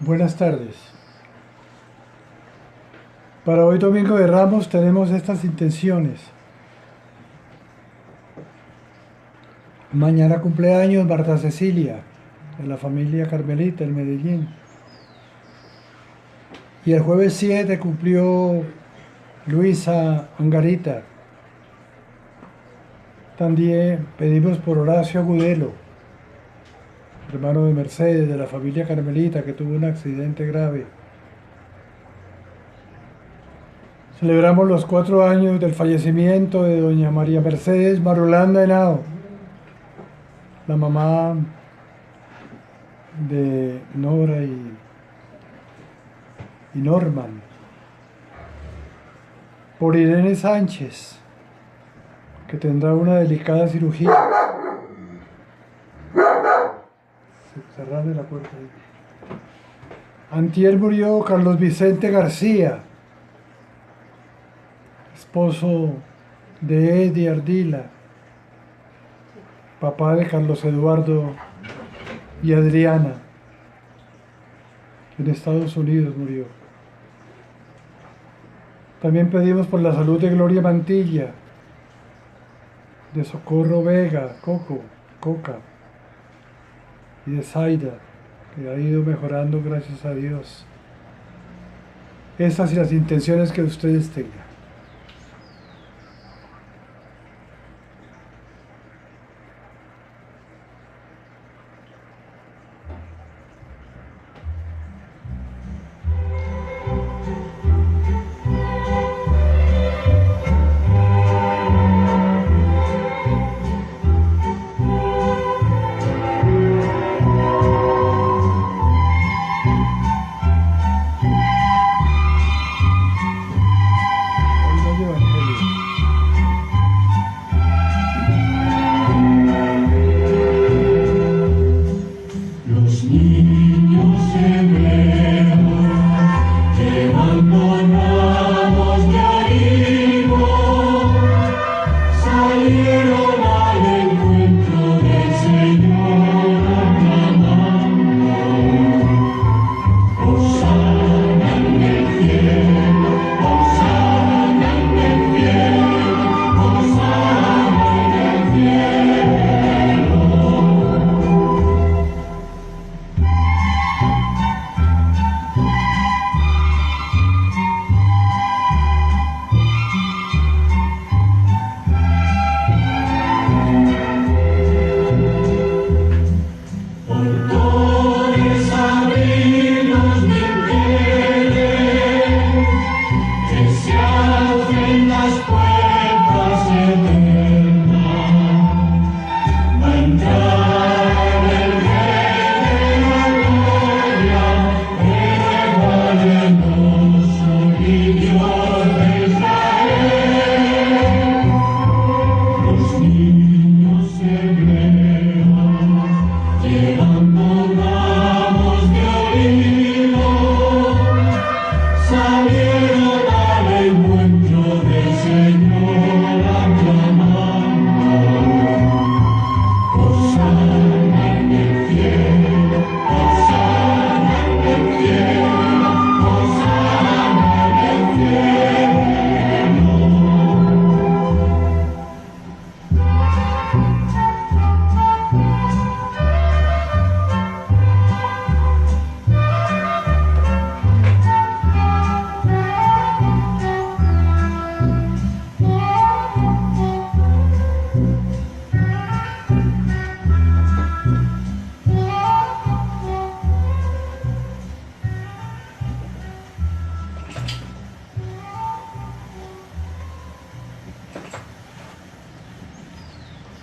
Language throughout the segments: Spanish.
Buenas tardes. Para hoy Domingo de Ramos tenemos estas intenciones. Mañana cumpleaños Marta Cecilia, de la familia Carmelita en Medellín. Y el jueves 7 cumplió Luisa Angarita. También pedimos por Horacio Agudelo, hermano de Mercedes, de la familia Carmelita, que tuvo un accidente grave. Celebramos los 4 años del fallecimiento de doña María Mercedes Marulanda Henao, la mamá de Nora y Norman. Por Irene Sánchez, que tendrá una delicada cirugía. Cerrarle la puerta ahí. Antier murió Carlos Vicente García, esposo de Eddie Ardila, papá de Carlos Eduardo y Adriana. En Estados Unidos murió. También pedimos por la salud de Gloria Mantilla, de Socorro Vega, Coca, y de Zaida, que ha ido mejorando gracias a Dios. Estas y las intenciones que ustedes tengan.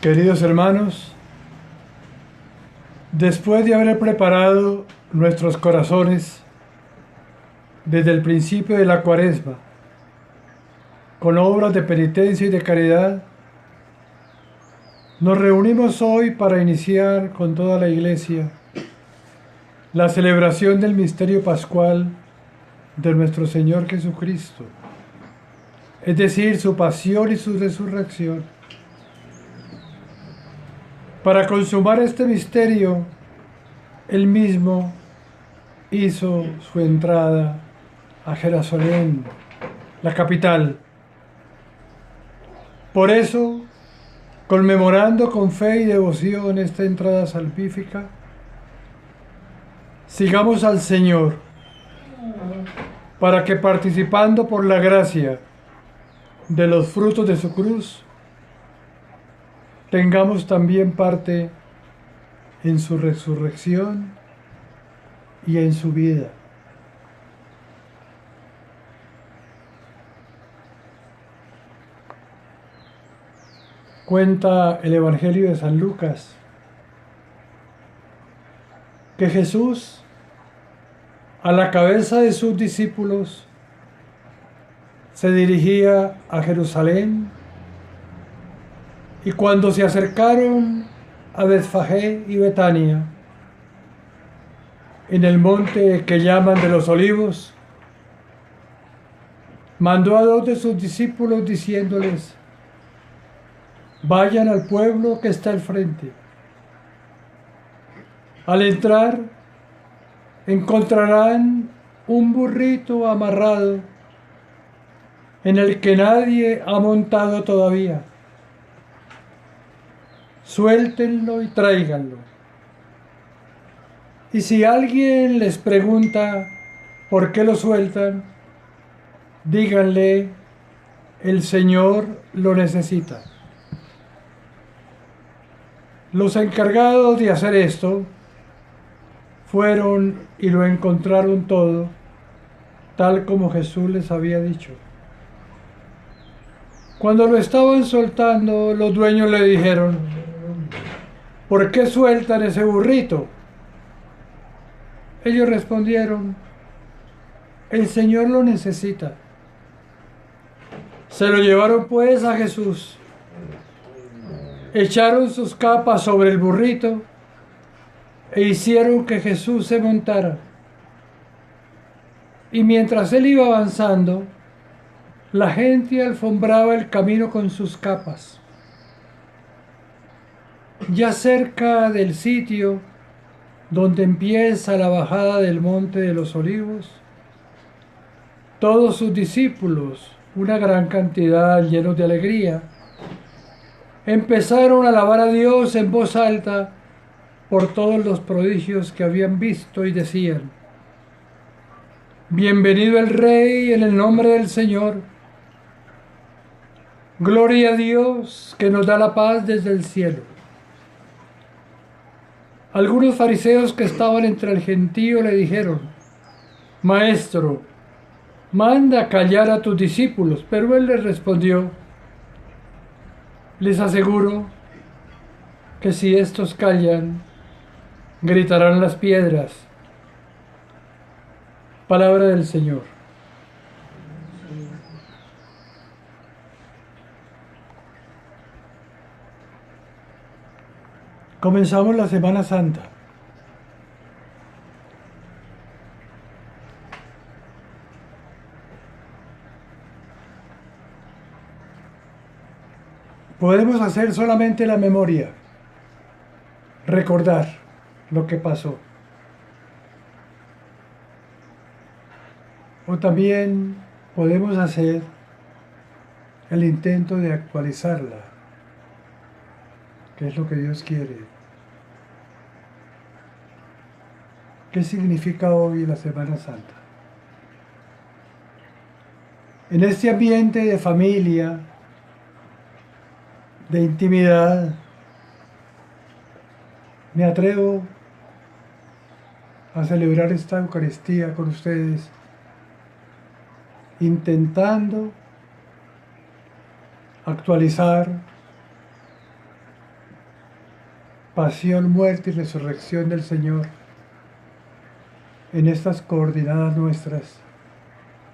Queridos hermanos, después de haber preparado nuestros corazones desde el principio de la Cuaresma, con obras de penitencia y de caridad, nos reunimos hoy para iniciar con toda la Iglesia la celebración del misterio pascual de nuestro Señor Jesucristo, es decir, su pasión y su resurrección. Para consumar este misterio, Él mismo hizo su entrada a Jerusalén, la capital. Por eso, conmemorando con fe y devoción esta entrada salvífica, sigamos al Señor, para que participando por la gracia de los frutos de su cruz, tengamos también parte en su resurrección y en su vida. Cuenta el Evangelio de San Lucas que Jesús, a la cabeza de sus discípulos, se dirigía a Jerusalén, y cuando se acercaron a Betfagé y Betania, en el monte que llaman de los Olivos, mandó a 2 de sus discípulos diciéndoles: vayan al pueblo que está al frente. Al entrar, encontrarán un burrito amarrado en el que nadie ha montado todavía. Suéltenlo y tráiganlo. Y si alguien les pregunta por qué lo sueltan, díganle: el Señor lo necesita. Los encargados de hacer esto fueron y lo encontraron todo tal como Jesús les había dicho. Cuando lo estaban soltando, los dueños le dijeron: ¿por qué sueltan ese burrito? Ellos respondieron: el Señor lo necesita. Se lo llevaron pues a Jesús, echaron sus capas sobre el burrito e hicieron que Jesús se montara. Y mientras él iba avanzando, la gente alfombraba el camino con sus capas. Ya cerca del sitio donde empieza la bajada del monte de los Olivos, todos sus discípulos, una gran cantidad llenos de alegría, empezaron a alabar a Dios en voz alta por todos los prodigios que habían visto, y decían: bienvenido el Rey en el nombre del Señor. Gloria a Dios que nos da la paz desde el cielo. Algunos fariseos que estaban entre el gentío le dijeron: Maestro, manda callar a tus discípulos. Pero él les respondió: les aseguro que si estos callan, gritarán las piedras. Palabra del Señor. Comenzamos la Semana Santa. Podemos hacer solamente la memoria, recordar lo que pasó. O también podemos hacer el intento de actualizarla, que es lo que Dios quiere. ¿Qué significa hoy la Semana Santa? En este ambiente de familia, de intimidad, me atrevo a celebrar esta Eucaristía con ustedes, intentando actualizar pasión, muerte y resurrección del Señor en estas coordenadas nuestras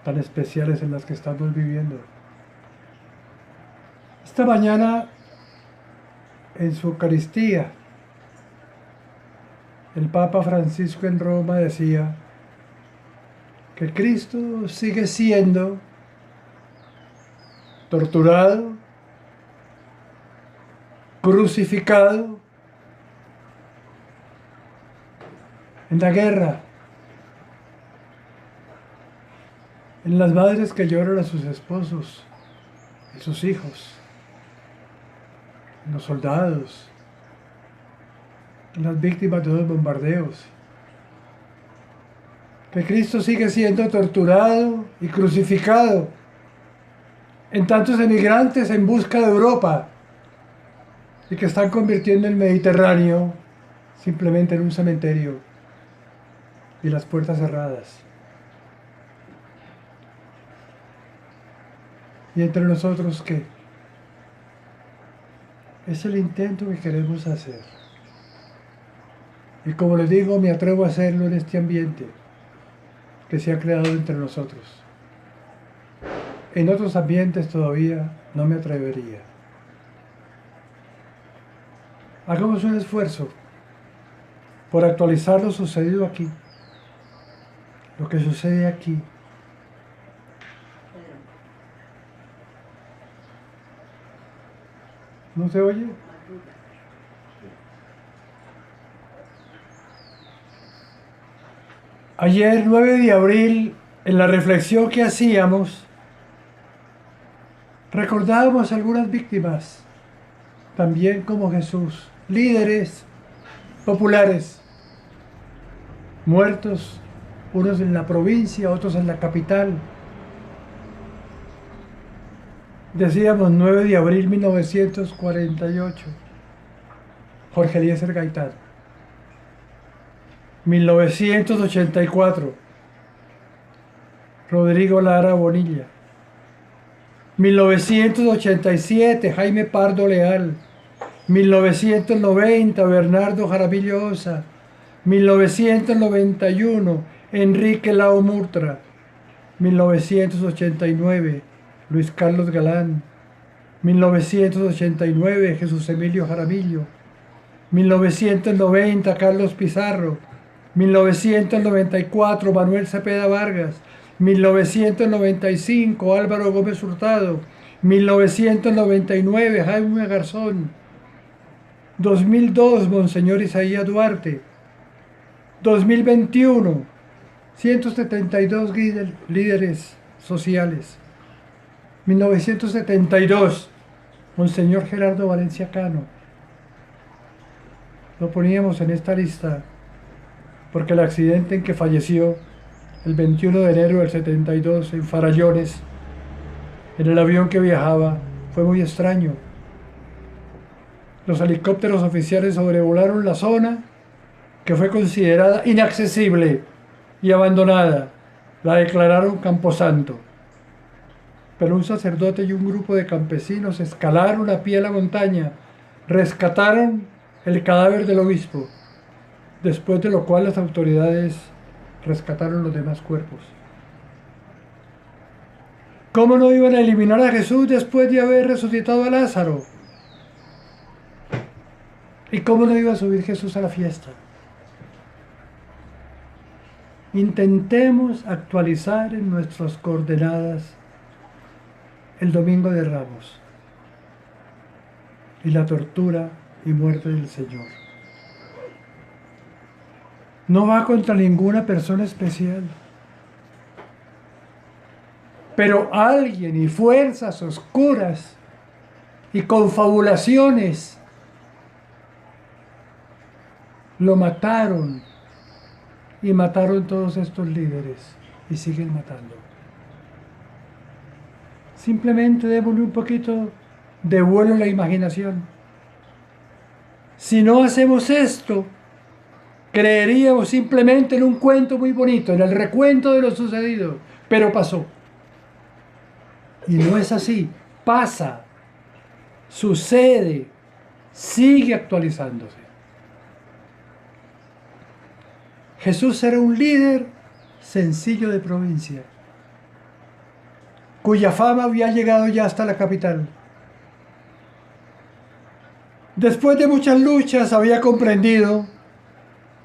tan especiales en las que estamos viviendo. Esta mañana, en su Eucaristía, el Papa Francisco en Roma decía que Cristo sigue siendo torturado, crucificado, en la guerra, en las madres que lloran a sus esposos, en sus hijos, en los soldados, en las víctimas de los bombardeos. Que Cristo sigue siendo torturado y crucificado en tantos emigrantes en busca de Europa y que están convirtiendo el Mediterráneo simplemente en un cementerio y las puertas cerradas. Y entre nosotros, ¿qué? Es el intento que queremos hacer. Y como les digo, me atrevo a hacerlo en este ambiente que se ha creado entre nosotros. En otros ambientes todavía no me atrevería. Hagamos un esfuerzo por actualizar lo sucedido aquí, lo que sucede aquí. ¿No se oye? Ayer, 9 de abril, en la reflexión que hacíamos, recordábamos algunas víctimas, también como Jesús, líderes populares, muertos, unos en la provincia, otros en la capital. Decíamos 9 de abril 1948, Jorge Eliezer Gaitán. 1984, Rodrigo Lara Bonilla. 1987, Jaime Pardo Leal. 1990, Bernardo Jaramillo Osa. 1991, Enrique Lao Murtra. 1989, Luis Carlos Galán. 1989, Jesús Emilio Jaramillo. 1990, Carlos Pizarro. 1994, Manuel Cepeda Vargas. 1995, Álvaro Gómez Hurtado. 1999, Jaime Garzón. 2002, Monseñor Isaías Duarte. 2021, 172 líderes sociales. 1972, Monseñor Gerardo Valencia Cano. Lo poníamos en esta lista porque el accidente en que falleció el 21 de enero del 72 en Farallones, en el avión que viajaba, fue muy extraño. Los helicópteros oficiales sobrevolaron la zona que fue considerada inaccesible y abandonada. La declararon Camposanto. Pero un sacerdote y un grupo de campesinos escalaron a pie la montaña, rescataron el cadáver del obispo, después de lo cual las autoridades rescataron los demás cuerpos. ¿Cómo no iban a eliminar a Jesús después de haber resucitado a Lázaro? ¿Y cómo no iba a subir Jesús a la fiesta? Intentemos actualizar en nuestras coordenadas el Domingo de Ramos y la tortura y muerte del Señor. No va contra ninguna persona especial, pero alguien y fuerzas oscuras y confabulaciones lo mataron y mataron todos estos líderes y siguen matando. Simplemente démosle un poquito de vuelo a la imaginación. Si no hacemos esto, creeríamos simplemente en un cuento muy bonito, en el recuento de lo sucedido, pero pasó. Y no es así, pasa, sucede, sigue actualizándose. Jesús era un líder sencillo de provincia, cuya fama había llegado ya hasta la capital. Después de muchas luchas había comprendido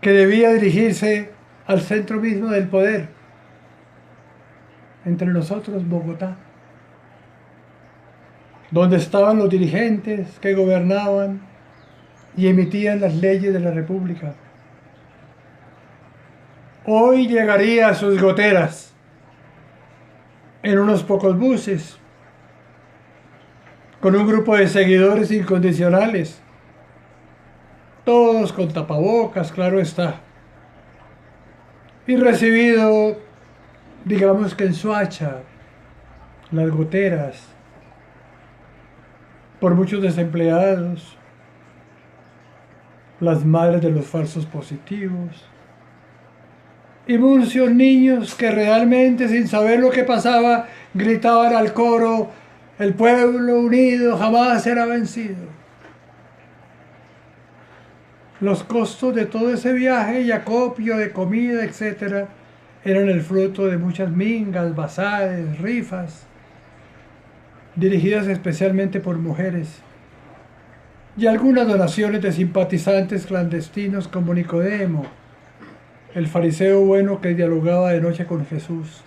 que debía dirigirse al centro mismo del poder, entre nosotros Bogotá, donde estaban los dirigentes que gobernaban y emitían las leyes de la República. Hoy llegaría a sus goteras en unos pocos buses, con un grupo de seguidores incondicionales, todos con tapabocas, claro está, y recibido, digamos que en Soacha, las goteras, por muchos desempleados, las madres de los falsos positivos, y muchos niños que realmente, sin saber lo que pasaba, gritaban al coro: el pueblo unido jamás será vencido. Los costos de todo ese viaje y acopio de comida, etc., eran el fruto de muchas mingas, bazares, rifas, dirigidas especialmente por mujeres, y algunas donaciones de simpatizantes clandestinos como Nicodemo, el fariseo bueno que dialogaba de noche con Jesús,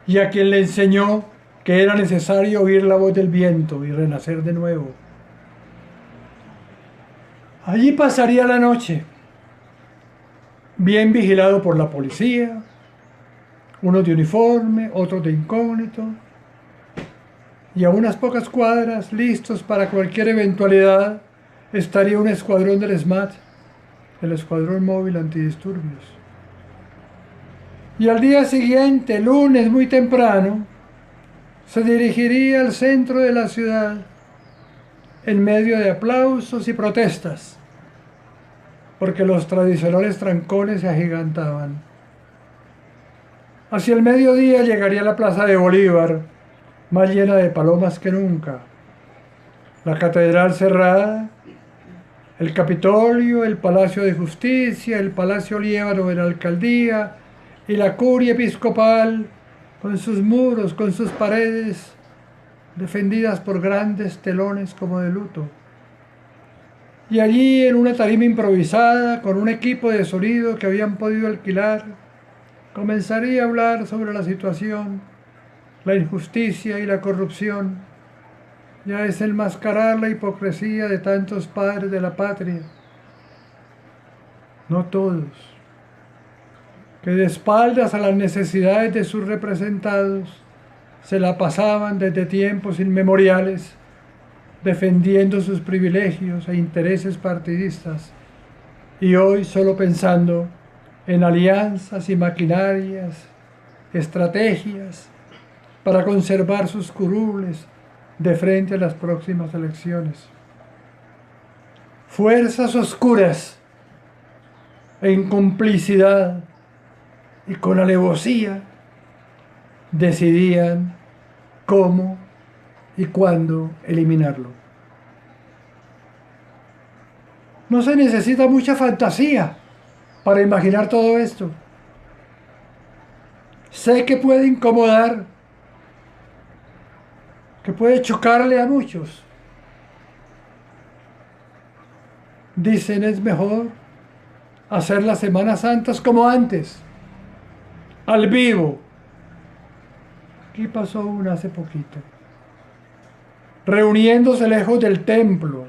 y a quien le enseñó que era necesario oír la voz del viento y renacer de nuevo. Allí pasaría la noche, bien vigilado por la policía, unos de uniforme, otros de incógnito, y a unas pocas cuadras, listos para cualquier eventualidad, estaría un escuadrón del SMAT, el Escuadrón Móvil Antidisturbios. Y al día siguiente, lunes muy temprano, se dirigiría al centro de la ciudad en medio de aplausos y protestas, porque los tradicionales trancones se agigantaban. Hacia el mediodía llegaría a la Plaza de Bolívar, más llena de palomas que nunca, la catedral cerrada, el Capitolio, el Palacio de Justicia, el Palacio Liévano de la Alcaldía y la Curia Episcopal, con sus muros, con sus paredes, defendidas por grandes telones como de luto. Y allí, en una tarima improvisada, con un equipo de sonido que habían podido alquilar, comenzaría a hablar sobre la situación, la injusticia y la corrupción, y a desenmascarar la hipocresía de tantos padres de la patria, no todos, que de espaldas a las necesidades de sus representados se la pasaban desde tiempos inmemoriales defendiendo sus privilegios e intereses partidistas, y hoy solo pensando en alianzas y maquinarias, estrategias para conservar sus curules de frente a las próximas elecciones. Fuerzas oscuras, en complicidad y con alevosía, decidían cómo y cuándo eliminarlo. No se necesita mucha fantasía para imaginar todo esto. Sé que puede incomodar, que puede chocarle a muchos. Dicen, es mejor hacer las Semanas Santas como antes, al vivo. Aquí pasó una hace poquito, reuniéndose lejos del templo,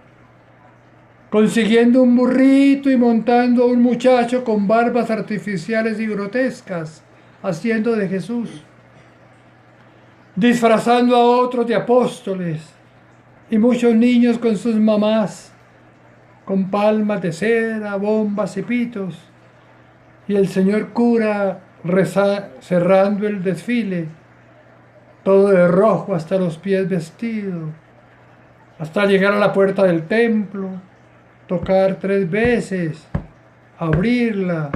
consiguiendo un burrito y montando a un muchacho con barbas artificiales y grotescas, haciendo de Jesús, disfrazando a otros de apóstoles, y muchos niños con sus mamás, con palmas de cera, bombas y pitos, y el señor cura cerrando el desfile, todo de rojo hasta los pies vestido, hasta llegar a la puerta del templo, tocar 3 veces, abrirla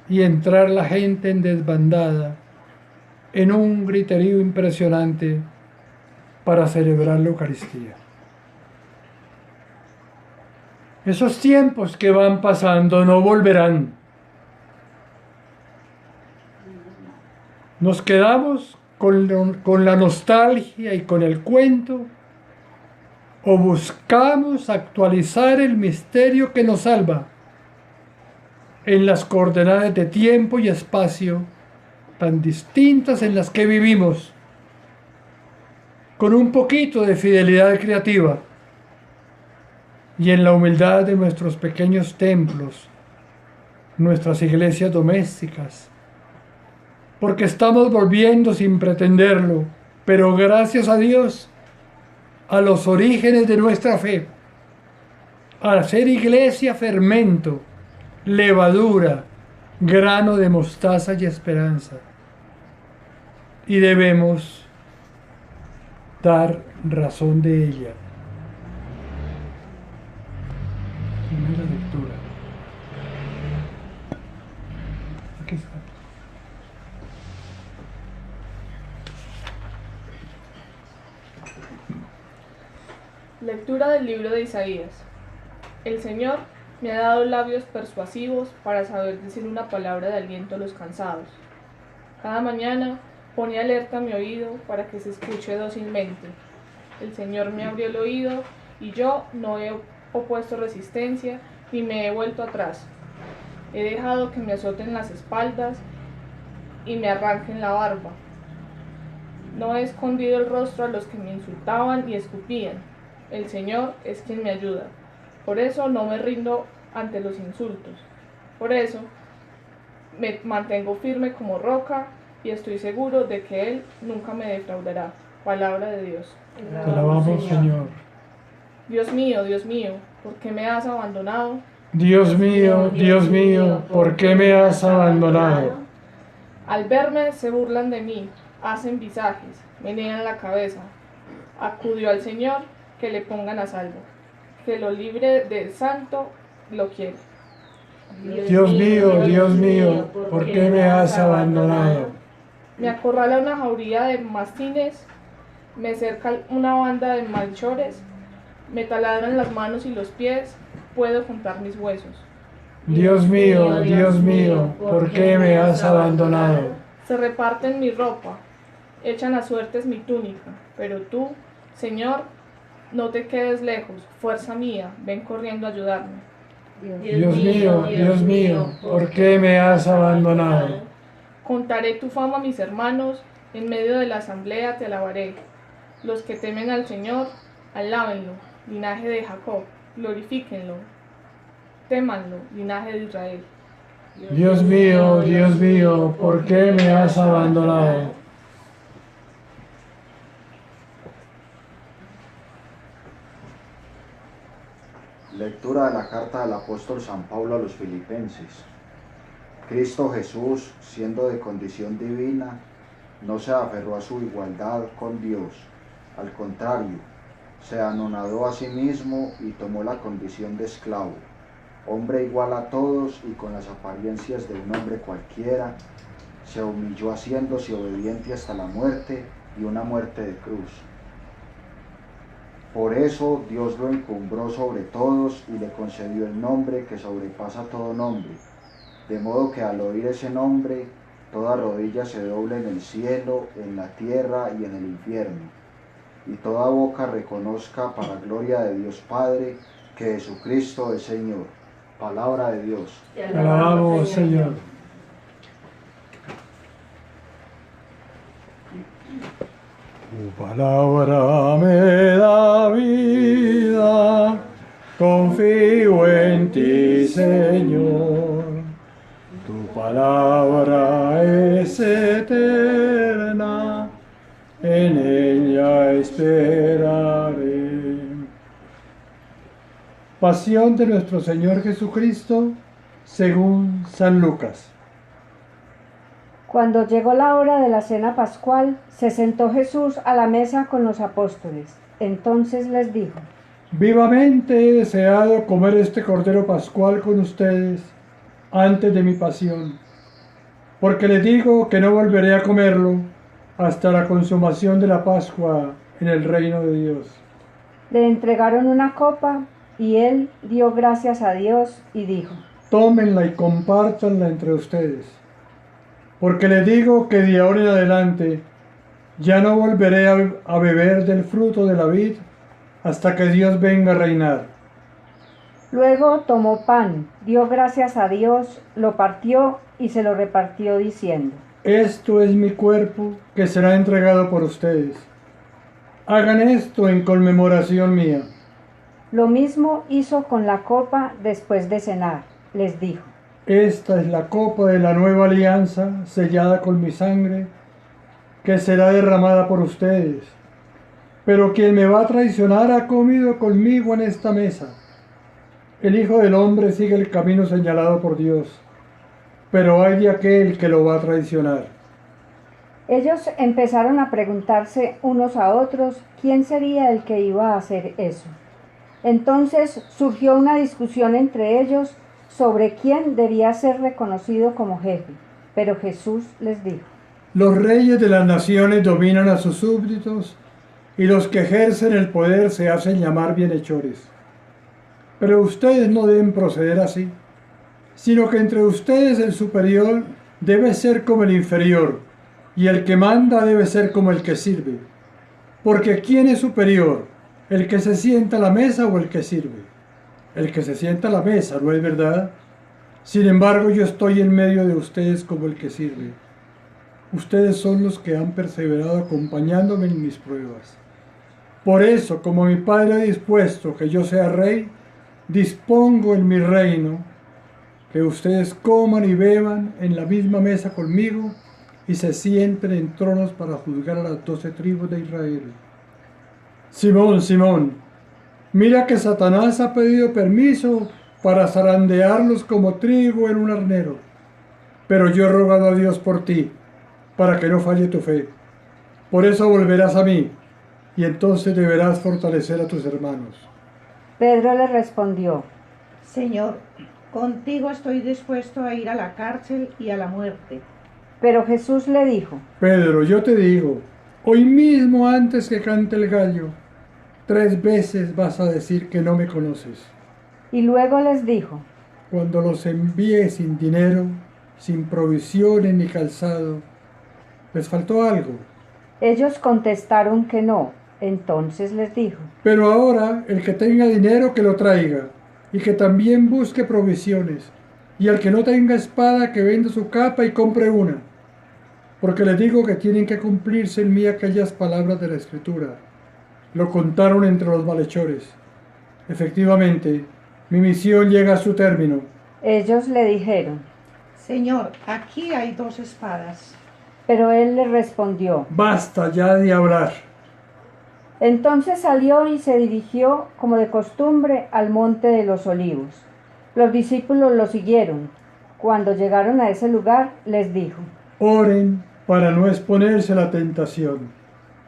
y entrar la gente en desbandada, en un griterío impresionante para celebrar la Eucaristía. Esos tiempos que van pasando no volverán. Nos quedamos con la nostalgia y con el cuento, o buscamos actualizar el misterio que nos salva en las coordenadas de tiempo y espacio tan distintas en las que vivimos, con un poquito de fidelidad creativa y en la humildad de nuestros pequeños templos, nuestras iglesias domésticas, porque estamos volviendo sin pretenderlo, pero gracias a Dios, a los orígenes de nuestra fe, a ser iglesia fermento, levadura, grano de mostaza y esperanza. Y debemos dar razón de ella. Primera lectura. Aquí está. Lectura del libro de Isaías. El Señor me ha dado labios persuasivos para saber decir una palabra de aliento a los cansados. Cada mañana pone alerta mi oído para que se escuche dócilmente. El Señor me abrió el oído y yo no he opuesto resistencia ni me he vuelto atrás. He dejado que me azoten las espaldas y me arranquen la barba. No he escondido el rostro a los que me insultaban y escupían. El Señor es quien me ayuda. Por eso no me rindo ante los insultos. Por eso me mantengo firme como roca y estoy seguro de que Él nunca me defraudará. Palabra de Dios. Te alabamos, Señor. Dios mío, ¿por qué me has abandonado? Dios mío, ¿por qué me has abandonado? Al verme se burlan de mí, hacen visajes, menean la cabeza. Acudió al Señor que le pongan a salvo, que lo libre del santo lo quiere. Dios mío, ¿por qué me has abandonado? Me acorrala una jauría de mastines, me cerca una banda de malhechores, me taladran las manos y los pies, puedo juntar mis huesos. Dios mío, ¿por qué me has abandonado? Se reparten mi ropa, echan a suertes mi túnica, pero tú, Señor, no te quedes lejos, fuerza mía, ven corriendo a ayudarme. Dios mío, ¿por qué me has abandonado? Contaré tu fama a mis hermanos, en medio de la asamblea te alabaré. Los que temen al Señor, alábenlo, linaje de Jacob, glorifíquenlo. Témanlo, linaje de Israel. Dios mío, ¿por qué me has abandonado? Lectura de la carta del apóstol San Pablo a los Filipenses. Cristo Jesús, siendo de condición divina, no se aferró a su igualdad con Dios. Al contrario, se anonadó a sí mismo y tomó la condición de esclavo, hombre igual a todos y con las apariencias de un hombre cualquiera, se humilló haciéndose obediente hasta la muerte y una muerte de cruz. Por eso Dios lo encumbró sobre todos y le concedió el nombre que sobrepasa todo nombre, de modo que al oír ese nombre, toda rodilla se doble en el cielo, en la tierra y en el infierno, y toda boca reconozca para gloria de Dios Padre que Jesucristo es Señor. Palabra de Dios. Te alabamos, Señor. Tu palabra me da vida, confío en ti, Señor. Tu palabra es eterna, en ella esperaré. Pasión de nuestro Señor Jesucristo, según San Lucas. Cuando llegó la hora de la cena pascual, se sentó Jesús a la mesa con los apóstoles. Entonces les dijo: Vivamente he deseado comer este cordero pascual con ustedes antes de mi pasión, porque les digo que no volveré a comerlo hasta la consumación de la Pascua en el reino de Dios. Le entregaron una copa y él dio gracias a Dios y dijo: Tómenla y compártanla entre ustedes, porque les digo que de ahora en adelante ya no volveré a beber del fruto de la vid hasta que Dios venga a reinar. Luego tomó pan, dio gracias a Dios, lo partió y se lo repartió diciendo: Esto es mi cuerpo que será entregado por ustedes. Hagan esto en conmemoración mía. Lo mismo hizo con la copa después de cenar. Les dijo: Esta es la copa de la nueva alianza, sellada con mi sangre, que será derramada por ustedes. Pero quien me va a traicionar ha comido conmigo en esta mesa. El Hijo del Hombre sigue el camino señalado por Dios, pero hay de aquel que lo va a traicionar. Ellos empezaron a preguntarse unos a otros quién sería el que iba a hacer eso. Entonces surgió una discusión entre ellos sobre quién debía ser reconocido como jefe. Pero Jesús les dijo: Los reyes de las naciones dominan a sus súbditos y los que ejercen el poder se hacen llamar bienhechores. Pero ustedes no deben proceder así, sino que entre ustedes el superior debe ser como el inferior, y el que manda debe ser como el que sirve. Porque ¿quién es superior? ¿El que se sienta a la mesa o el que sirve? El que se sienta a la mesa, ¿no es verdad? Sin embargo, yo estoy en medio de ustedes como el que sirve. Ustedes son los que han perseverado acompañándome en mis pruebas. Por eso, como mi Padre ha dispuesto que yo sea rey, dispongo en mi reino que ustedes coman y beban en la misma mesa conmigo y se sienten en tronos para juzgar a las 12 tribus de Israel. Simón, Simón, mira que Satanás ha pedido permiso para zarandearlos como trigo en un arnero. Pero yo he rogado a Dios por ti, para que no falle tu fe. Por eso volverás a mí, y entonces deberás fortalecer a tus hermanos. Pedro le respondió: Señor, contigo estoy dispuesto a ir a la cárcel y a la muerte. Pero Jesús le dijo: Pedro, yo te digo, hoy mismo antes que cante el gallo, 3 veces vas a decir que no me conoces. Y luego les dijo: Cuando los envié sin dinero, sin provisiones ni calzado, ¿les faltó algo? Ellos contestaron que no. Entonces les dijo: Pero ahora el que tenga dinero que lo traiga, y que también busque provisiones, y al que no tenga espada que venda su capa y compre una. Porque les digo que tienen que cumplirse en mí aquellas palabras de la Escritura. Lo contaron entre los malhechores. Efectivamente, mi misión llega a su término. Ellos le dijeron: Señor, aquí hay 2 espadas. Pero él les respondió: Basta ya de hablar. Entonces salió y se dirigió, como de costumbre, al monte de los olivos. Los discípulos lo siguieron. Cuando llegaron a ese lugar, les dijo: Oren para no exponerse a la tentación.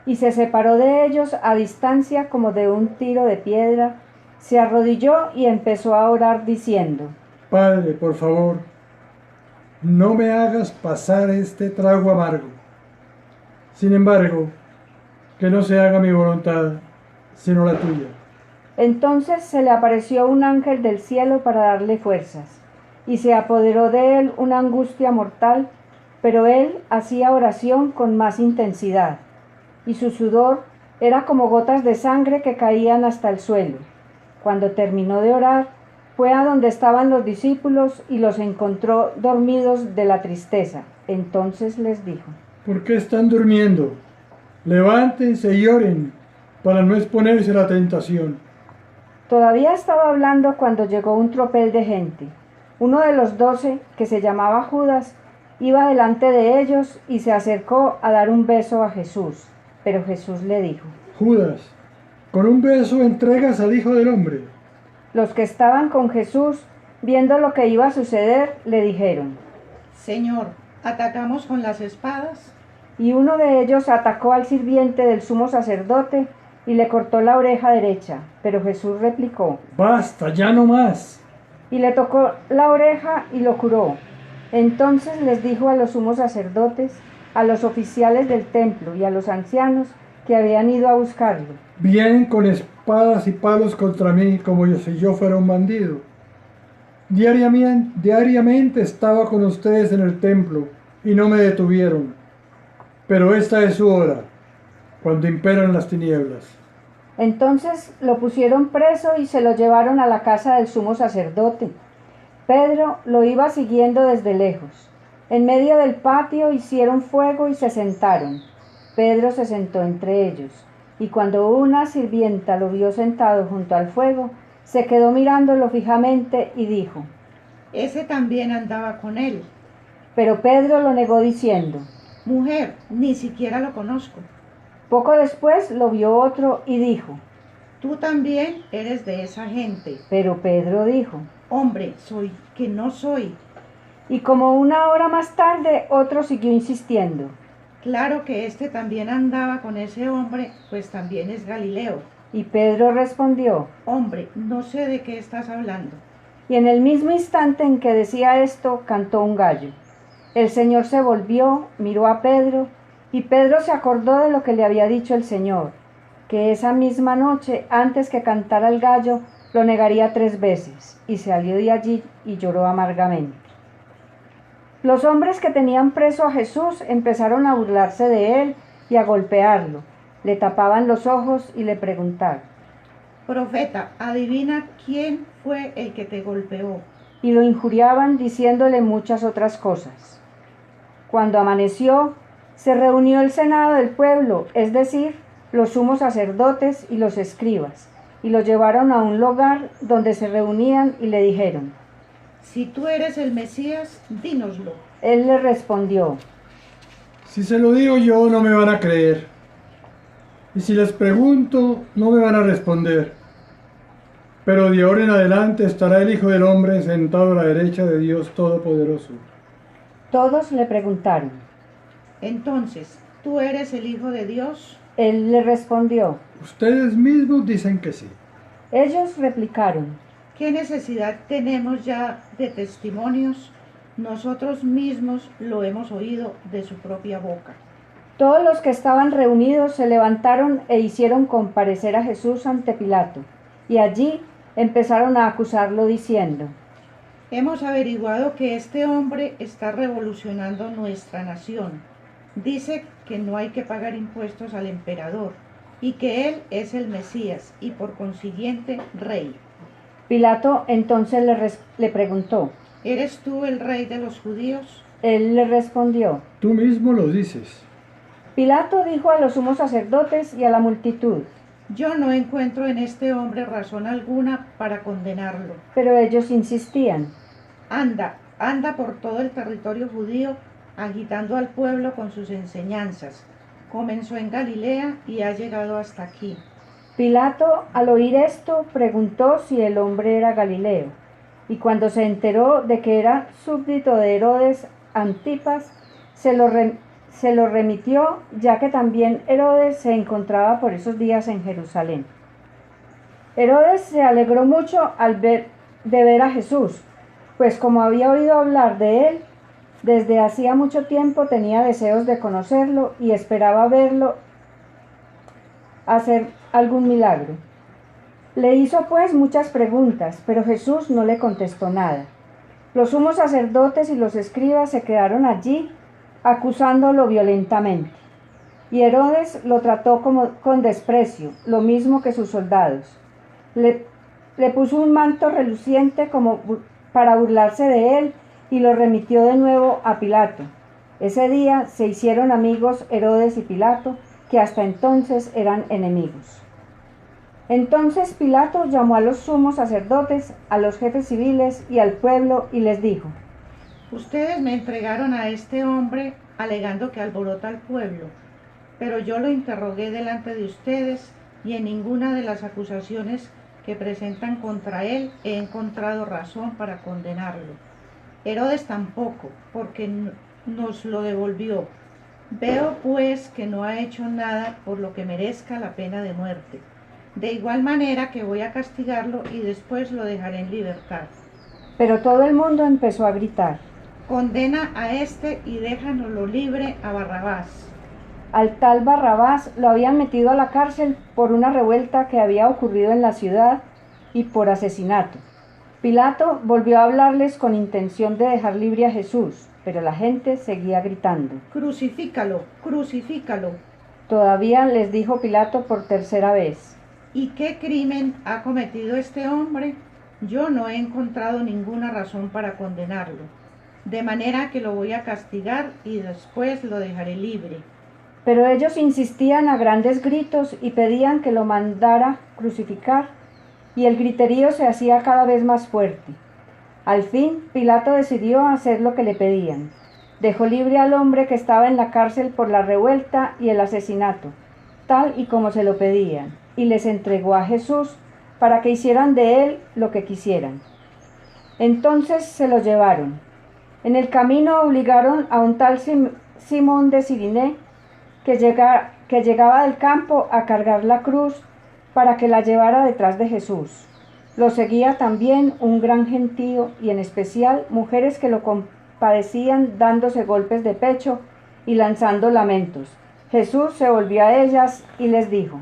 Y se separó de ellos a distancia como de un tiro de piedra, se arrodilló y empezó a orar diciendo: Padre, por favor, no me hagas pasar este trago amargo. Sin embargo, que no se haga mi voluntad, sino la tuya. Entonces se le apareció un ángel del cielo para darle fuerzas, y se apoderó de él una angustia mortal, pero él hacía oración con más intensidad, y su sudor era como gotas de sangre que caían hasta el suelo. Cuando terminó de orar, fue a donde estaban los discípulos y los encontró dormidos de la tristeza. Entonces les dijo: ¿Por qué están durmiendo? Levántense y oren para no exponerse a la tentación. Todavía estaba hablando cuando llegó un tropel de gente. Uno de los 12, que se llamaba Judas, iba delante de ellos y se acercó a dar un beso a Jesús. Pero Jesús le dijo: Judas, con un beso entregas al Hijo del Hombre. Los que estaban con Jesús, viendo lo que iba a suceder, le dijeron: Señor, ¿atacamos con las espadas? Y uno de ellos atacó al sirviente del sumo sacerdote y le cortó la oreja derecha. Pero Jesús replicó: Basta, ya no más. Y le tocó la oreja y lo curó. Entonces les dijo a los sumos sacerdotes, a los oficiales del templo y a los ancianos que habían ido a buscarlo: Vienen con espadas y palos contra mí como si yo fuera un bandido. Diariamente estaba con ustedes en el templo y no me detuvieron. Pero esta es su hora, cuando imperan las tinieblas. Entonces lo pusieron preso y se lo llevaron a la casa del sumo sacerdote. Pedro lo iba siguiendo desde lejos. En medio del patio hicieron fuego y se sentaron. Pedro se sentó entre ellos, y cuando una sirvienta lo vio sentado junto al fuego, se quedó mirándolo fijamente y dijo: ese también andaba con él. Pero Pedro lo negó diciendo. Mujer, ni siquiera lo conozco. Poco después lo vio otro y dijo. Tú también eres de esa gente. Pero Pedro dijo. Hombre, que no soy. Y como una hora más tarde otro siguió insistiendo. Claro que este también andaba con ese hombre, pues también es Galileo. Y Pedro respondió. Hombre, no sé de qué estás hablando. Y en el mismo instante en que decía esto, cantó un gallo. El Señor se volvió, miró a Pedro, y Pedro se acordó de lo que le había dicho el Señor, que esa misma noche, antes que cantara el gallo, lo negaría 3 veces, y salió de allí y lloró amargamente. Los hombres que tenían preso a Jesús empezaron a burlarse de él y a golpearlo. Le tapaban los ojos y le preguntaron. Profeta, adivina quién fue el que te golpeó. Y lo injuriaban diciéndole muchas otras cosas. Cuando amaneció, se reunió el senado del pueblo, es decir, los sumos sacerdotes y los escribas, y lo llevaron a un lugar donde se reunían y le dijeron. Si tú eres el Mesías, dínoslo. Él le respondió. Si se lo digo yo, no me van a creer. Y si les pregunto, no me van a responder. Pero de ahora en adelante estará el Hijo del Hombre sentado a la derecha de Dios Todopoderoso. Todos le preguntaron. Entonces, ¿tú eres el Hijo de Dios? Él le respondió. Ustedes mismos dicen que sí. Ellos replicaron. ¿Qué necesidad tenemos ya de testimonios? Nosotros mismos lo hemos oído de su propia boca. Todos los que estaban reunidos se levantaron e hicieron comparecer a Jesús ante Pilato, y allí empezaron a acusarlo diciendo. Hemos averiguado que este hombre está revolucionando nuestra nación. Dice que no hay que pagar impuestos al emperador y que él es el Mesías y por consiguiente rey. Pilato entonces le preguntó. ¿Eres tú el rey de los judíos? Él le respondió. Tú mismo lo dices. Pilato dijo a los sumos sacerdotes y a la multitud. Yo no encuentro en este hombre razón alguna para condenarlo. Pero ellos insistían. Anda por todo el territorio judío agitando al pueblo con sus enseñanzas. Comenzó en Galilea y ha llegado hasta aquí. Pilato, al oír esto, preguntó si el hombre era Galileo, y cuando se enteró de que era súbdito de Herodes Antipas, se lo remitió, ya que también Herodes se encontraba por esos días en Jerusalén. Herodes se alegró mucho de ver a Jesús, pues como había oído hablar de él, desde hacía mucho tiempo tenía deseos de conocerlo y esperaba verlo hacer algún milagro. Le hizo pues muchas preguntas, pero Jesús no le contestó nada. Los sumos sacerdotes y los escribas se quedaron allí, acusándolo violentamente. Y Herodes lo trató con desprecio, lo mismo que sus soldados. Le puso un manto reluciente como para burlarse de él y lo remitió de nuevo a Pilato. Ese día se hicieron amigos Herodes y Pilato, que hasta entonces eran enemigos. Entonces Pilato llamó a los sumos sacerdotes, a los jefes civiles y al pueblo y les dijo: Ustedes me entregaron a este hombre alegando que alborota al pueblo, pero yo lo interrogué delante de ustedes y en ninguna de las acusaciones que presentan contra él he encontrado razón para condenarlo. Herodes tampoco, porque nos lo devolvió. Veo pues que no ha hecho nada por lo que merezca la pena de muerte. De igual manera que voy a castigarlo y después lo dejaré en libertad. Pero todo el mundo empezó a gritar: Condena a este y déjanoslo libre a Barrabás. Al tal Barrabás lo habían metido a la cárcel por una revuelta que había ocurrido en la ciudad y por asesinato. Pilato volvió a hablarles con intención de dejar libre a Jesús, pero la gente seguía gritando: Crucifícalo, crucifícalo. Todavía les dijo Pilato por tercera vez: ¿Y qué crimen ha cometido este hombre? Yo no he encontrado ninguna razón para condenarlo, de manera que lo voy a castigar y después lo dejaré libre. Pero ellos insistían a grandes gritos y pedían que lo mandara crucificar, y el griterío se hacía cada vez más fuerte. Al fin, Pilato decidió hacer lo que le pedían. Dejó libre al hombre que estaba en la cárcel por la revuelta y el asesinato, tal y como se lo pedían, y les entregó a Jesús para que hicieran de él lo que quisieran. Entonces se lo llevaron. En el camino obligaron a un tal Simón de Cirené, que llegaba del campo, a cargar la cruz para que la llevara detrás de Jesús. Lo seguía también un gran gentío y en especial mujeres que lo compadecían dándose golpes de pecho y lanzando lamentos. Jesús se volvió a ellas y les dijo: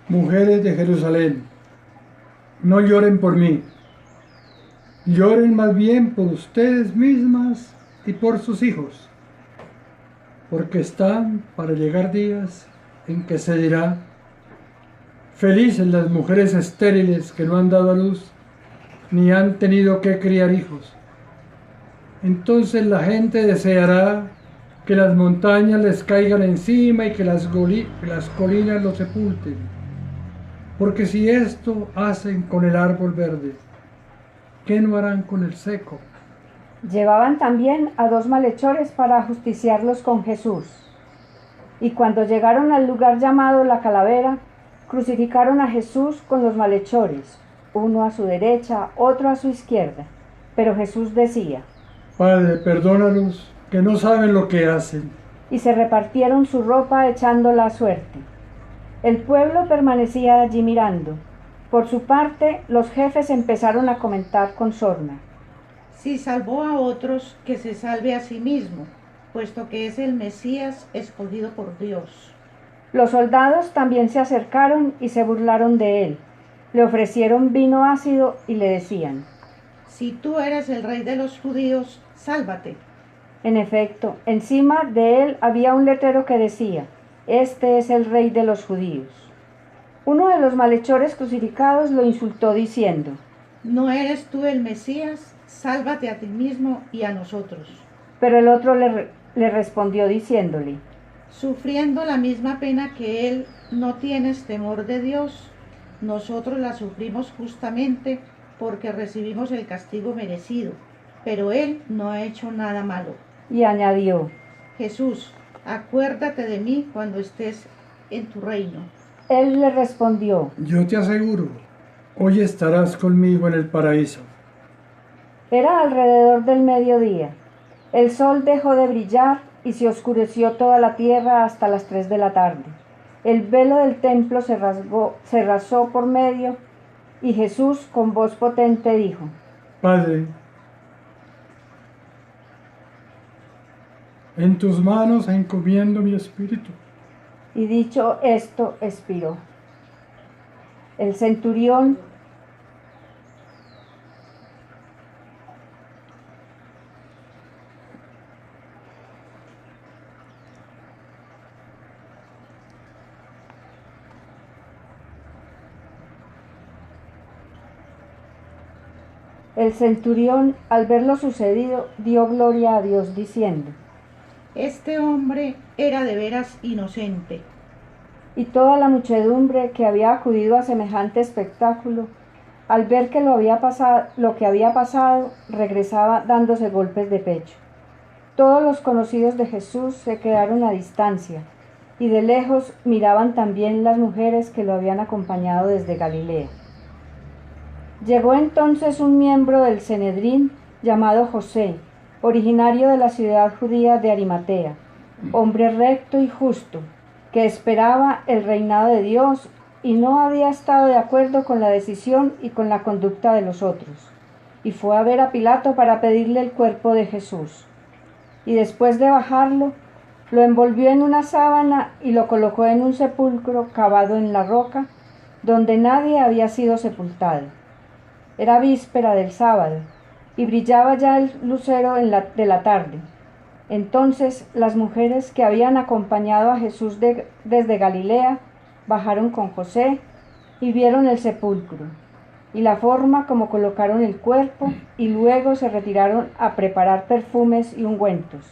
Mujeres de Jerusalén, no lloren por mí, lloren más bien por ustedes mismas y por sus hijos, porque están para llegar días en que se dirá: felices las mujeres estériles que no han dado a luz, ni han tenido que criar hijos. Entonces la gente deseará que las montañas les caigan encima y que las colinas los sepulten. Porque si esto hacen con el árbol verde, ¿qué no harán con el seco? Llevaban también a 2 malhechores para ajusticiarlos con Jesús. Y cuando llegaron al lugar llamado La Calavera, crucificaron a Jesús con los malhechores, uno a su derecha, otro a su izquierda. Pero Jesús decía: Padre, perdónalos, que no saben lo que hacen. Y se repartieron su ropa echándola a suerte. El pueblo permanecía allí mirando. Por su parte, los jefes empezaron a comentar con sorna: Si salvó a otros, que se salve a sí mismo, puesto que es el Mesías escogido por Dios. Los soldados también se acercaron y se burlaron de él. Le ofrecieron vino ácido y le decían: Si tú eres el rey de los judíos, sálvate. En efecto, encima de él había un letrero que decía: Este es el rey de los judíos. Uno de los malhechores crucificados lo insultó diciendo: ¿No eres tú el Mesías? Sálvate a ti mismo y a nosotros. Pero el otro le respondió diciéndole: Sufriendo la misma pena que él, ¿no tienes temor de Dios? Nosotros la sufrimos justamente porque recibimos el castigo merecido, pero él no ha hecho nada malo. Y añadió: Jesús, acuérdate de mí cuando estés en tu reino. Él le respondió: Yo te aseguro, hoy estarás conmigo en el paraíso. Era alrededor del mediodía. El sol dejó de brillar y se oscureció toda la tierra hasta las 3 de la tarde. El velo del templo se rasó por medio y Jesús con voz potente dijo: Padre, en tus manos encomiendo mi espíritu. Y dicho esto, expiró. El centurión al ver lo sucedido, dio gloria a Dios diciendo: Este hombre era de veras inocente. Y toda la muchedumbre que había acudido a semejante espectáculo, al ver que lo que había pasado, regresaba dándose golpes de pecho. Todos los conocidos de Jesús se quedaron a distancia, y de lejos miraban también las mujeres que lo habían acompañado desde Galilea. Llegó entonces un miembro del Sanedrín llamado José, originario de la ciudad judía de Arimatea, hombre recto y justo, que esperaba el reinado de Dios y no había estado de acuerdo con la decisión y con la conducta de los otros, y fue a ver a Pilato para pedirle el cuerpo de Jesús. Y después de bajarlo, lo envolvió en una sábana y lo colocó en un sepulcro cavado en la roca, donde nadie había sido sepultado. Era víspera del sábado, y brillaba ya el lucero de la tarde. Entonces las mujeres que habían acompañado a Jesús desde Galilea bajaron con José y vieron el sepulcro y la forma como colocaron el cuerpo, y luego se retiraron a preparar perfumes y ungüentos.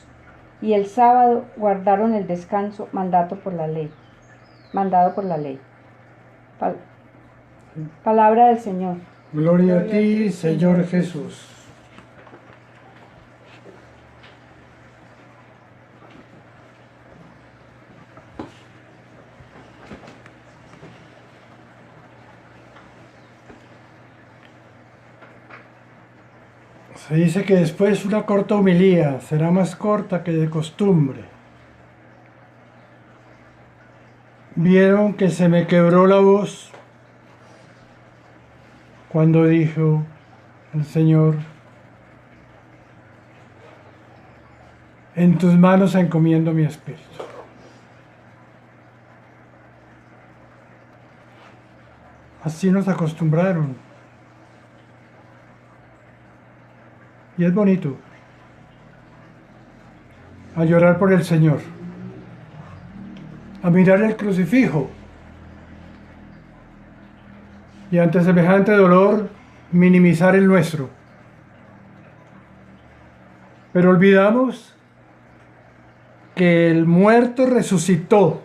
Y el sábado guardaron el descanso mandado por la ley. Palabra del Señor. Gloria a ti, Señor Jesús. Se dice que después una corta homilía será más corta que de costumbre. Vieron que se me quebró la voz cuando dijo el Señor: en tus manos encomiendo mi espíritu. Así nos acostumbraron. Y es bonito a llorar por el Señor, a mirar el crucifijo y ante semejante dolor minimizar el nuestro. Pero olvidamos que el muerto resucitó,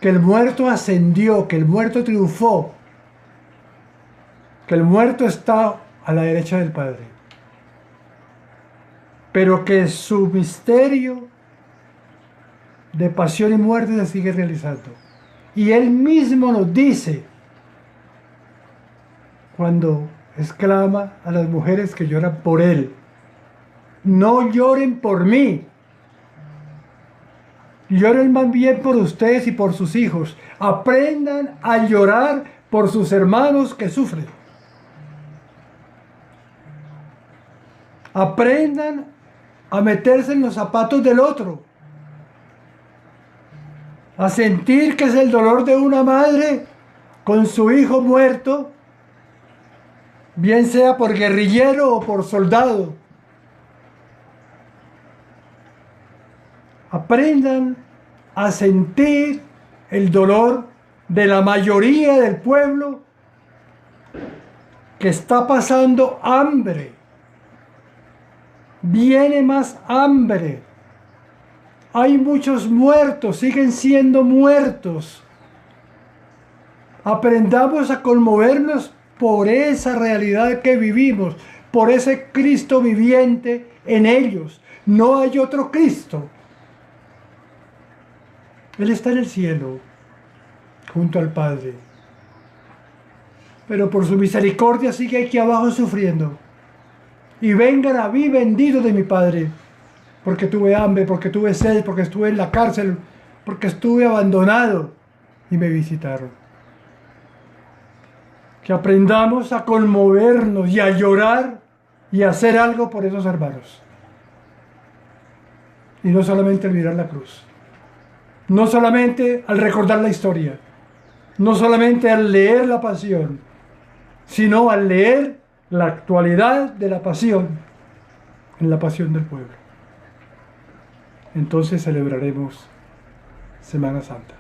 que el muerto ascendió, que el muerto triunfó, que el muerto está a la derecha del Padre, pero que su misterio de pasión y muerte se sigue realizando. Y Él mismo nos dice, cuando exclama a las mujeres que lloran por Él: no lloren por mí, lloren más bien por ustedes y por sus hijos. Aprendan a llorar por sus hermanos que sufren. Aprendan a meterse en los zapatos del otro, a sentir que es el dolor de una madre con su hijo muerto, bien sea por guerrillero o por soldado. Aprendan a sentir el dolor de la mayoría del pueblo que está pasando hambre. Viene más hambre. Hay muchos muertos, siguen siendo muertos. Aprendamos a conmovernos por esa realidad que vivimos, por ese Cristo viviente en ellos. No hay otro Cristo. Él está en el cielo, junto al Padre. Pero por su misericordia sigue aquí abajo sufriendo. Y vengan a mí, benditos de mi Padre, porque tuve hambre, porque tuve sed, porque estuve en la cárcel, porque estuve abandonado y me visitaron. Que aprendamos a conmovernos y a llorar y a hacer algo por esos hermanos. Y no solamente al mirar la cruz, no solamente al recordar la historia, no solamente al leer la pasión, sino al leer la actualidad de la pasión en la pasión del pueblo. Entonces celebraremos Semana Santa.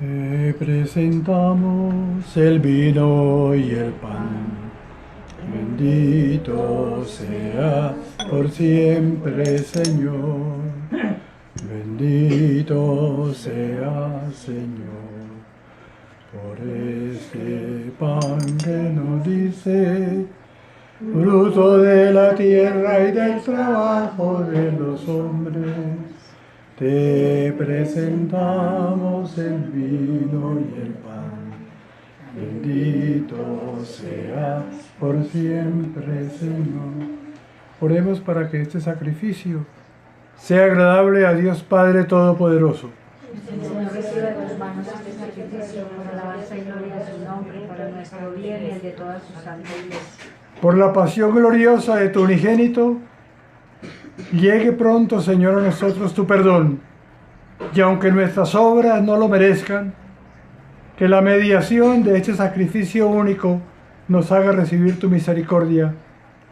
Te presentamos el vino y el pan. Bendito sea por siempre, Señor. Bendito sea, Señor, por este pan que nos dice, fruto de la tierra y del trabajo de los hombres. Te presentamos el vino y el pan. Bendito sea por siempre, Señor. Oremos para que este sacrificio sea agradable a Dios Padre Todopoderoso. Señor, reciba de tus manos este sacrificio por alabanza y gloria de su nombre, para nuestro bien y el de toda su santa iglesia. Por la pasión gloriosa de tu unigénito, llegue pronto, Señor, a nosotros tu perdón, y aunque nuestras obras no lo merezcan, que la mediación de este sacrificio único nos haga recibir tu misericordia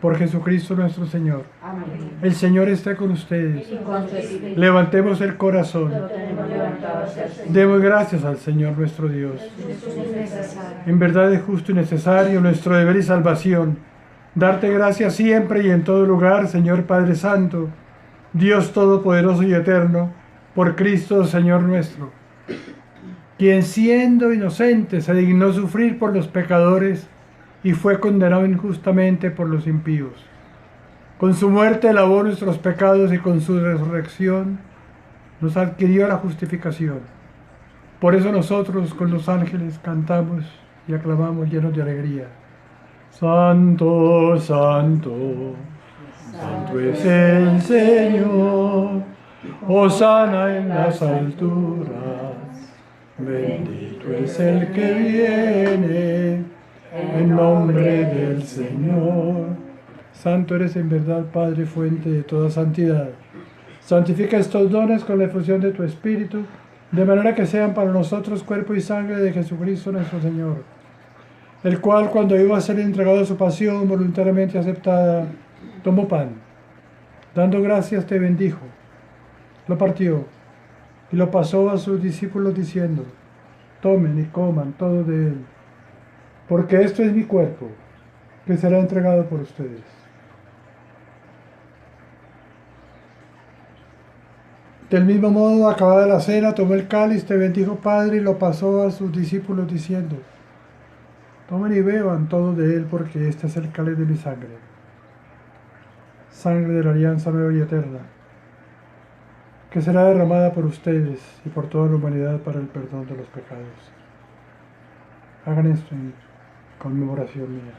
por Jesucristo nuestro Señor. Amén. El Señor esté con ustedes. Y con tu espíritu. Levantemos el corazón. Lo tenemos levantado hacia el Señor. Demos gracias al Señor nuestro Dios. Jesús es necesario. En verdad es justo y necesario, nuestro deber y salvación, darte gracias siempre y en todo lugar, Señor Padre Santo, Dios Todopoderoso y Eterno, por Cristo Señor nuestro, quien siendo inocente se dignó sufrir por los pecadores y fue condenado injustamente por los impíos. Con su muerte lavó nuestros pecados y con su resurrección nos adquirió la justificación. Por eso nosotros con los ángeles cantamos y aclamamos llenos de alegría. Santo, santo, santo es el Señor, hosana en las alturas, bendito es el que viene en nombre del Señor. Santo eres en verdad, Padre, fuente de toda santidad. Santifica estos dones con la efusión de tu Espíritu, de manera que sean para nosotros cuerpo y sangre de Jesucristo nuestro Señor, el cual, cuando iba a ser entregado a su pasión voluntariamente aceptada, tomó pan, dando gracias te bendijo, lo partió y lo pasó a sus discípulos diciendo: tomen y coman todos de él, porque esto es mi cuerpo, que será entregado por ustedes. Del mismo modo, acabada la cena, tomó el cáliz, te bendijo, Padre, y lo pasó a sus discípulos diciendo: tomen y beban todos de él, porque este es el cáliz de mi sangre, sangre de la alianza nueva y eterna, que será derramada por ustedes y por toda la humanidad para el perdón de los pecados. Hagan esto en conmemoración mía.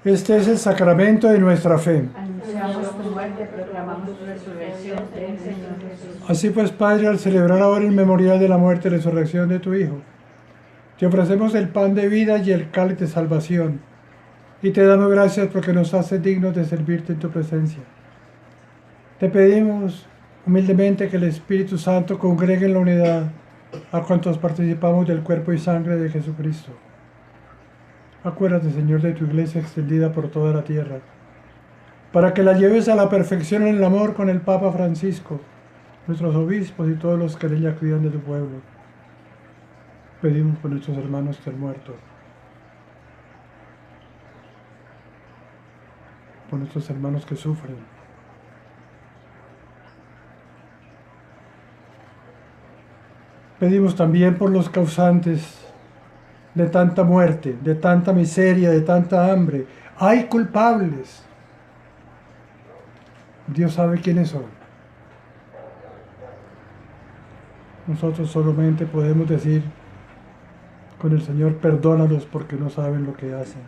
Este es el sacramento de nuestra fe. Anunciamos tu muerte, proclamamos tu resurrección del Señor Jesús. Así pues, Padre, al celebrar ahora el memorial de la muerte y resurrección de tu Hijo, te ofrecemos el pan de vida y el cáliz de salvación, y te damos gracias porque nos haces dignos de servirte en tu presencia. Te pedimos humildemente que el Espíritu Santo congregue en la unidad a cuantos participamos del cuerpo y sangre de Jesucristo. Acuérdate, Señor, de tu iglesia extendida por toda la tierra, para que la lleves a la perfección en el amor con el Papa Francisco, nuestros obispos y todos los que en ella cuidan de tu pueblo. Pedimos por nuestros hermanos que han muerto, por nuestros hermanos que sufren, pedimos también por los causantes de tanta muerte, de tanta miseria, de tanta hambre. Hay culpables. Dios sabe quiénes son. Nosotros solamente podemos decir con el Señor: perdónalos porque no saben lo que hacen.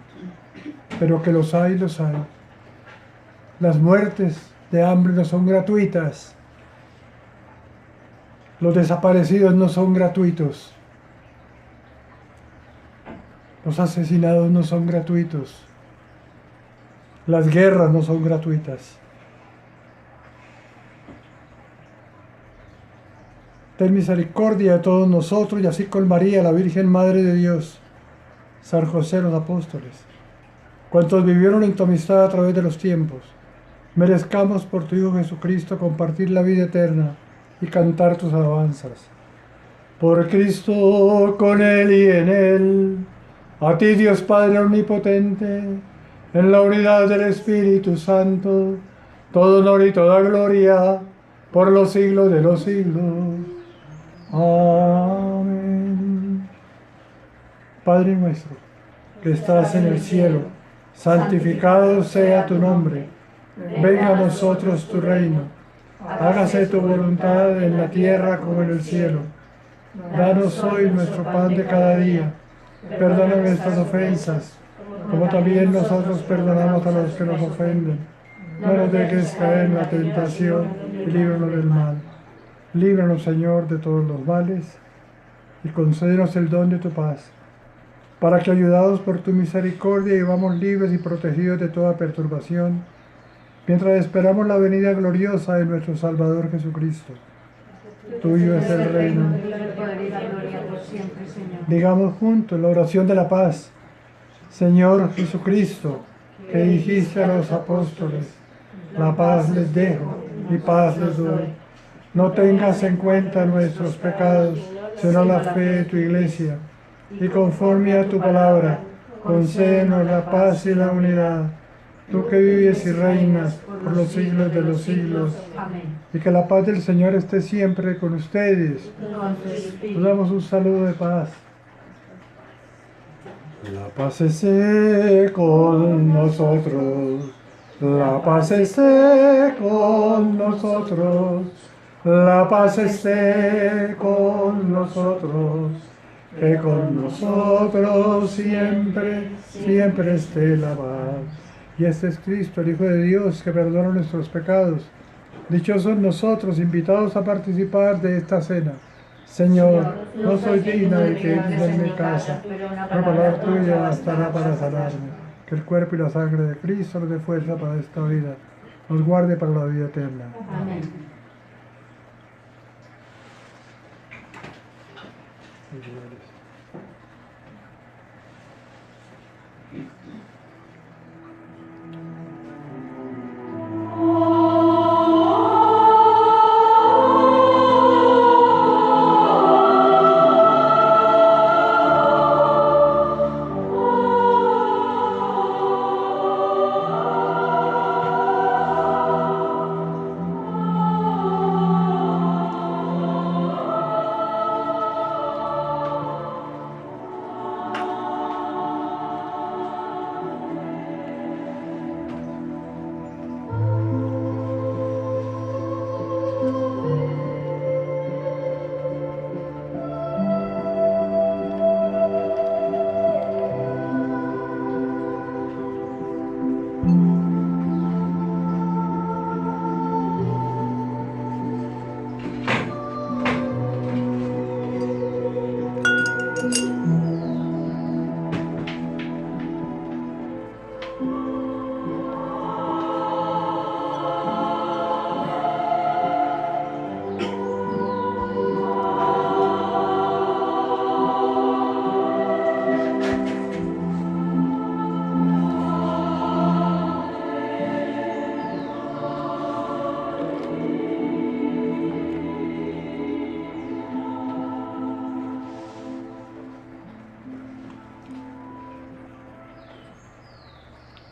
Pero que los hay, los hay. Las muertes de hambre no son gratuitas. Los desaparecidos no son gratuitos. Los asesinados no son gratuitos. Las guerras no son gratuitas. Ten misericordia de todos nosotros, y así con María, la Virgen Madre de Dios, San José, los apóstoles, cuantos vivieron en tu amistad a través de los tiempos, merezcamos por tu Hijo Jesucristo compartir la vida eterna y cantar tus alabanzas. Por Cristo, con Él y en Él, a ti, Dios Padre omnipotente, en la unidad del Espíritu Santo, todo honor y toda gloria, por los siglos de los siglos. Amén. Padre nuestro, que estás en el cielo, santificado sea tu nombre. Venga a nosotros tu reino. Hágase tu voluntad en la tierra como en el cielo. Danos hoy nuestro pan de cada día. Perdona nuestras ofensas, como también nosotros perdonamos a los que nos ofenden. No nos dejes caer en la tentación y líbranos del mal. Líbranos, Señor, de todos los males, y concédenos el don de tu paz, para que, ayudados por tu misericordia, vivamos libres y protegidos de toda perturbación, mientras esperamos la venida gloriosa de nuestro Salvador Jesucristo. Tuyo es el reino. Digamos juntos la oración de la paz. Señor Jesucristo, que dijiste a los apóstoles: la paz les dejo, mi paz les doy. No tengas en cuenta nuestros pecados, sino la fe de tu iglesia. Y conforme a tu palabra, concédenos la paz y la unidad. Tú que vives y reinas por los siglos de los siglos. Amén. Y que la paz del Señor esté siempre con ustedes. Nos damos un saludo de paz. La paz esté con nosotros, la paz esté con nosotros, la paz esté con nosotros, que con nosotros siempre, siempre esté la paz. Y este es Cristo, el Hijo de Dios, que perdona nuestros pecados. Dichosos nosotros, invitados a participar de esta cena. Señor, no soy digna de que entres en mi casa, pero una palabra tuya bastará para sanarme. Que el cuerpo y la sangre de Cristo nos dé fuerza para esta vida, nos guarde para la vida eterna. Amén.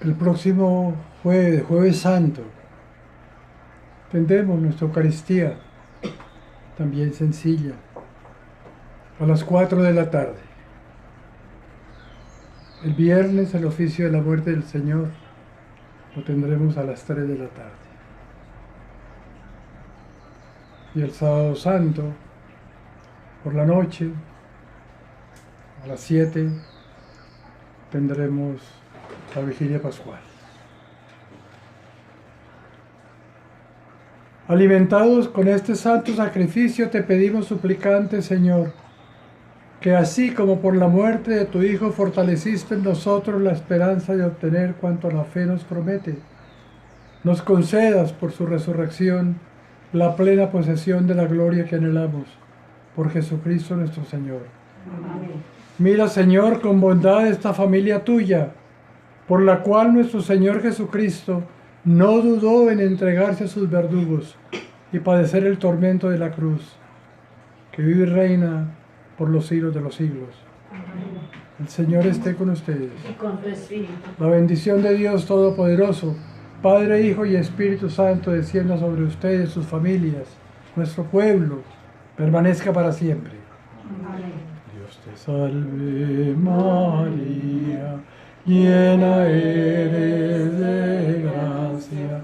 El próximo jueves santo, tendremos nuestra Eucaristía, también sencilla, a las 4 de la tarde. El viernes, el oficio de la muerte del Señor, lo tendremos a las 3 de la tarde. Y el sábado santo, por la noche, a las 7, tendremos la vigilia pascual. Alimentados con este santo sacrificio, te pedimos suplicantes, Señor, que así como por la muerte de tu Hijo fortaleciste en nosotros la esperanza de obtener cuanto la fe nos promete, nos concedas por su resurrección la plena posesión de la gloria que anhelamos, por Jesucristo nuestro Señor. Amén. Mira, Señor, con bondad esta familia tuya, por la cual nuestro Señor Jesucristo no dudó en entregarse a sus verdugos y padecer el tormento de la cruz, que vive y reina por los siglos de los siglos. Amén. El Señor esté con ustedes. Y con tu espíritu. La bendición de Dios Todopoderoso, Padre, Hijo y Espíritu Santo, descienda sobre ustedes, sus familias, nuestro pueblo, permanezca para siempre. Amén. Dios te salve María, llena eres de gracia,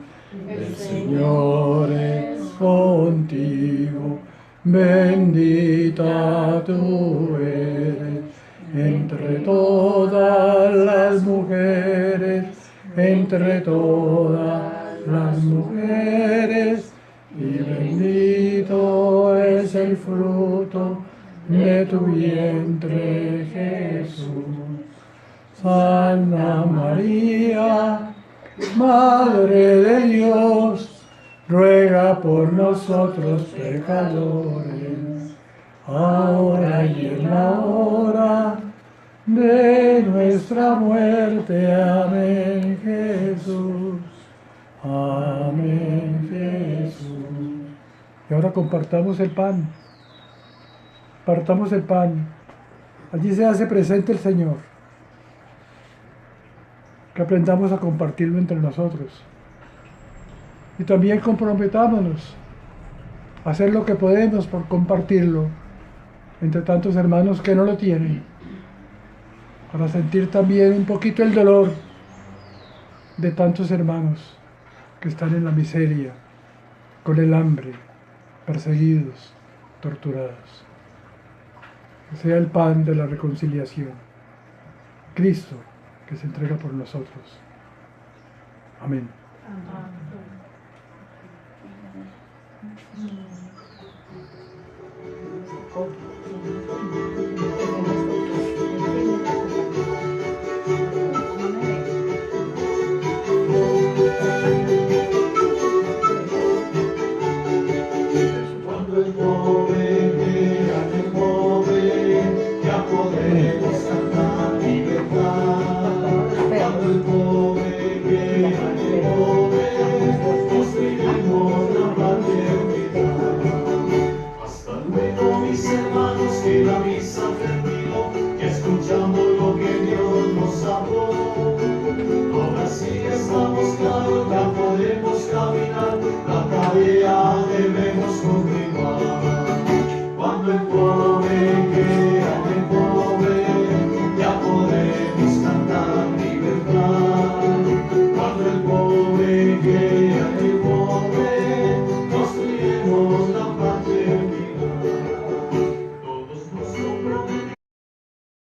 el Señor es contigo, bendita tú eres entre todas las mujeres, entre todas las mujeres, y bendito es el fruto de tu vientre, Jesús. Santa María, Madre de Dios, ruega por nosotros pecadores, ahora y en la hora de nuestra muerte. Amén, Jesús. Amén, Jesús. Y ahora compartamos el pan. Partamos el pan. Allí se hace presente el Señor. Que aprendamos a compartirlo entre nosotros. Y también comprometámonos a hacer lo que podemos por compartirlo entre tantos hermanos que no lo tienen. para sentir también un poquito el dolor de tantos hermanos que están en la miseria, con el hambre, perseguidos, torturados. Que sea el pan de la reconciliación, Cristo que se entrega por nosotros. Amén. Amén.